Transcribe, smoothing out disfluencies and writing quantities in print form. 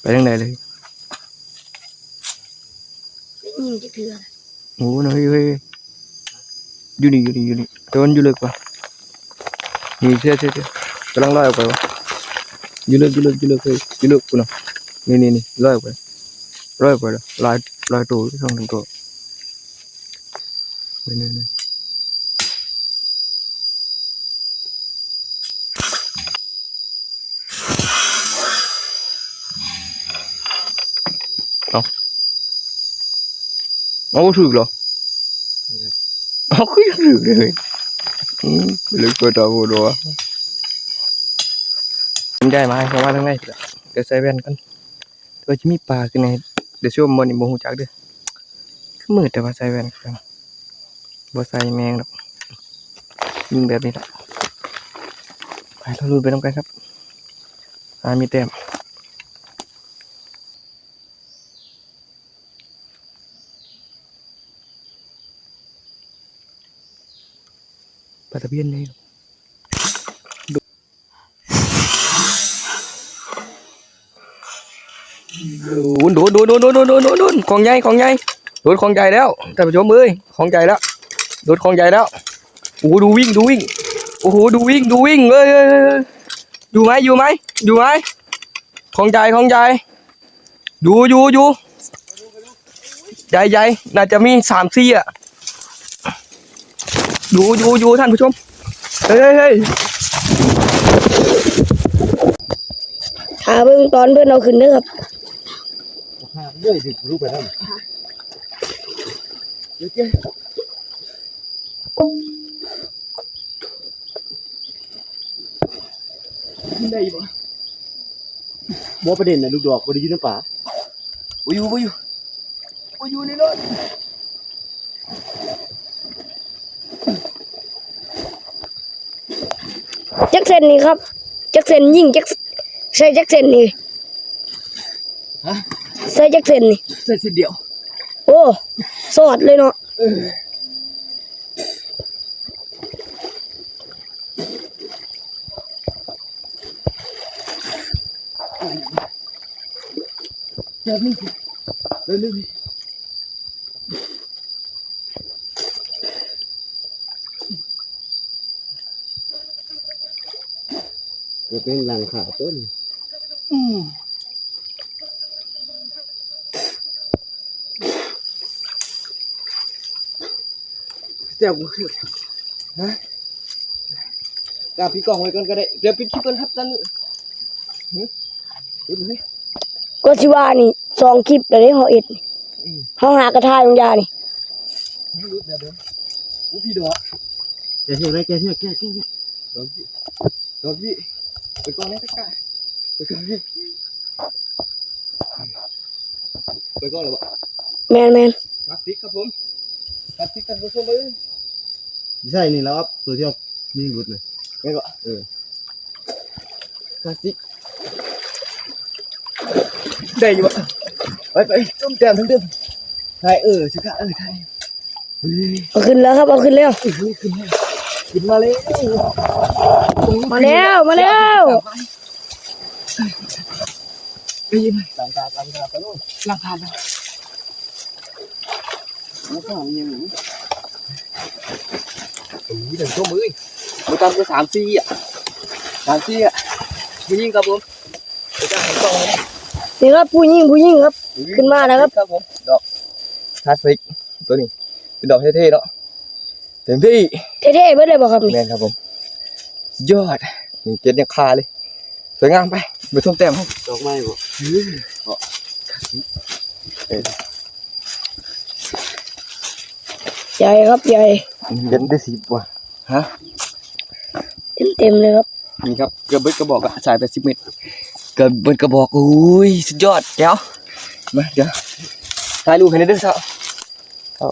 ไปทางไหนเลยยิงจะเถื่อโอ้ยเฮ้ยอยู่นี่โดนอยู่ลึกป่ะนี่เชื่อกำลังลอยออกไปวะอยู่ลึกเลยอยู่ลึกกูนะนี่ลอยออกไปแล้วลอยตัวช่องถึงตัวนี่เอาถูกเหรอเอาก็ยังถูกเลยลึกกว่าตัวบัวได้มาเข้ามาทางไหนเดี๋ยวใส่แว่นกันตัวจะมีปลาขึ้นในเดี๋ยวช่วงมันนี่โมหูจักเด้อคือมืดแต่ว่าใส่แว่นกันบ่ใส่แมงหรอกยิงแบบนี้แหละไปเราลุยไปน้ำกันครับมีเต็มปลาตะเพียนนี่โดนของใหญ่โดนของใหญ่แล้วท่านผู้ชมเอ้ยของใหญ่แล้วโดนของใหญ่แล้วโอ้ดูวิ่งโอ้โหดูวิ่งเอ้ยอยู่ไหมของใหญ่อยู่ใหญ่น่าจะมี3-4อ่ะดูท่านผู้ชมเฮ้ยหาเบิ่งตอนเพื่อนเอาขึ้นเด้อครับเรื่อยสิรู้ไปแล้วได้บ่ประเด็นนะลูกดอกบ่ได้อยู่ในป่าบ่อยู่นี่เนาะจักเซนนี่ครับจักเซนยิงจักใส่จักเซนนี่ใส่จักเซนนี่ใส่เส้นเดียวโอ้สอดเลยเนาะเดี๋ยวนี่เป็นหลังขาต้นเจ้ากูคือฮะกาพี่กองไว้ก่อนก็ได้เดี๋ยวปิดคลิปก่อนครับตอนนี้ดูดิก็สิว่านี่2คลิปแล้วได้เฮาเอ็ดนี่เฮาหากระทาลงยานี่รู้เดี๋ยวอู้พี่ดอกแกเที่ยวไรแกดอกพี่ไปก่อนนะตะกะไปก่อนเลยบ่แม่นครับติ๊กครับผมครับติ๊กท่านผู้ชมเลยใช่นี่แล้วครับตัวที่ยิงหลุดเลยแม่นบ่ครับติ๊กได้อยู่บ่ไปต้มแจ่มทั้งเดือนใช่สิกะใช่เอาขึ้นแล้วครับเอาขึ้นแล้วขึ้นมาเลยมาแล้วได้ยินไหมหลังคาไปนู่นหลังคาแล้วก็มันยังอยู่เดี๋ยวช่วงมือมือตามก็3-4อ่ะผู้หญิงครับผมจะเห็นกล้องไหมนี่ครับผู้หญิงครับขึ้นมาแล้วครับผมดอกคลาสสิกตัวนี้เป็นดอกเท่ๆเนาะเต็มที่เท่ๆเบิดเลยบ่ครับนี่แม่นครับผมยอดนี่เจ็ดยังคาเลยสวยงามไปส้มแต้มให้ดอกไม้บ่ใหญ่ครับใหญ่เป็นได้10ว่ะฮะเต็มเลยครับนี่ครับเกือบเบิดกระบอกอะสาย80 เมตรเกือบเบิดกระบอกอุ้ยสุดยอดแจ๋วมาเดี๋ยวถ่ายรูปให้ได้ด้วยครับเอา